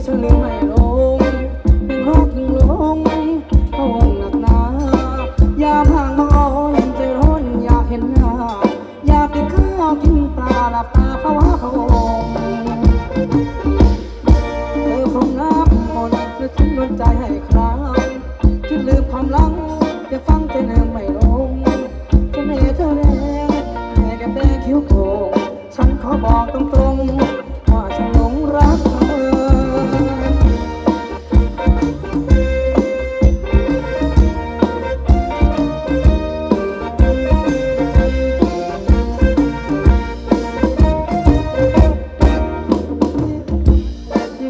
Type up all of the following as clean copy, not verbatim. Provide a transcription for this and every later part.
ฉันลืมไม่ลงยังรักยังหลงพะวงหนักหนายามห่างมาอ่อนใจร้อนอยากเห็นหน้าอยากกินข้าวกินปลาหลับตาภาวะพะวงเธอคงนับหมดหรือทิ้งดวงใจให้ครางคิดลืมความหลังจะฟังใจลืมไม่ลงเสน่ห์เธอแรงแค่แก้มแดงคิ้วโก่งฉันขอบอกตรงๆว่าฉันหลงรักเธอ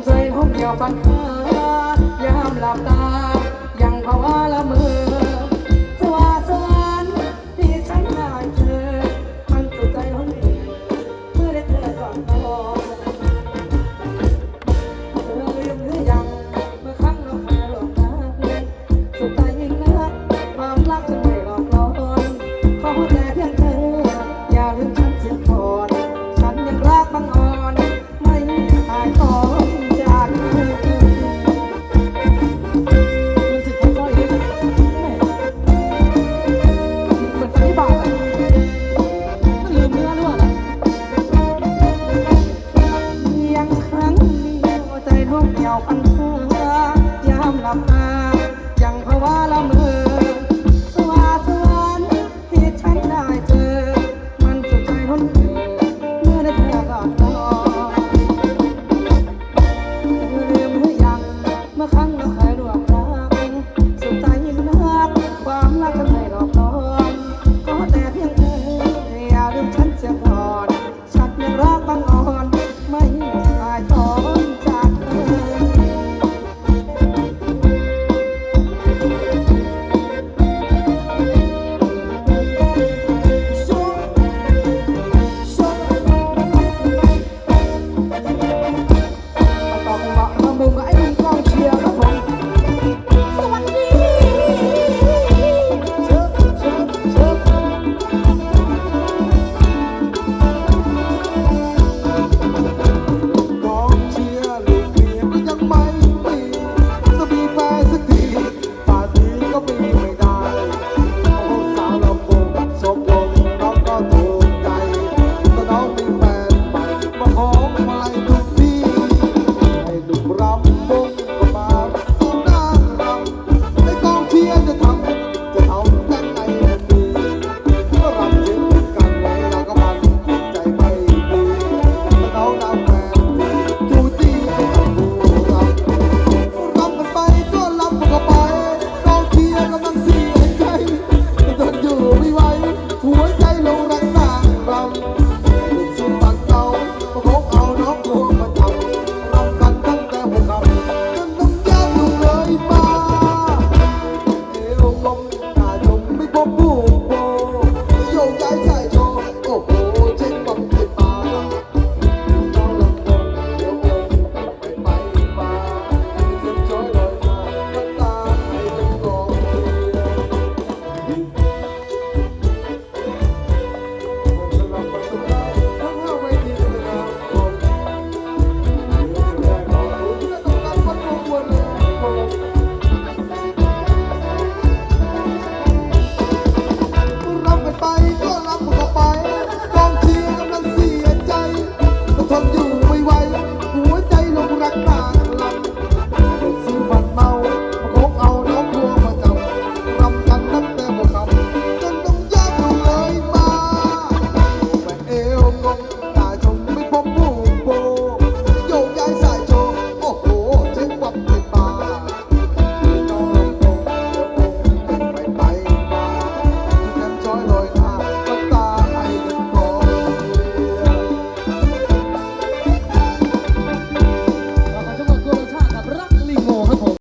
ใจห้องเดียวฝันหายามหลับตายังภาวะละเมอสว่างสวรรค์ที่ฉันได้เจอมันสุดใจห้องเดียวเมื่อได้เจอก่อนนอนเธอลืมหรือยังเมื่อครั้งเราเคยหลงรักสุดใจยิ่งนักความรักฉันไม่หลอกลอนขอแต่เพียงเธออย่าลืมฉันเสียก่อนฉันยังรักบังอ่อนไม่หายคอนจากเธอรู้สึกค่อยๆเลยเหมือนไฟบาดอะมันลืมเนื้อหรือเปล่านะยังครั้งเดียวใจท้องเหี่ยวพัน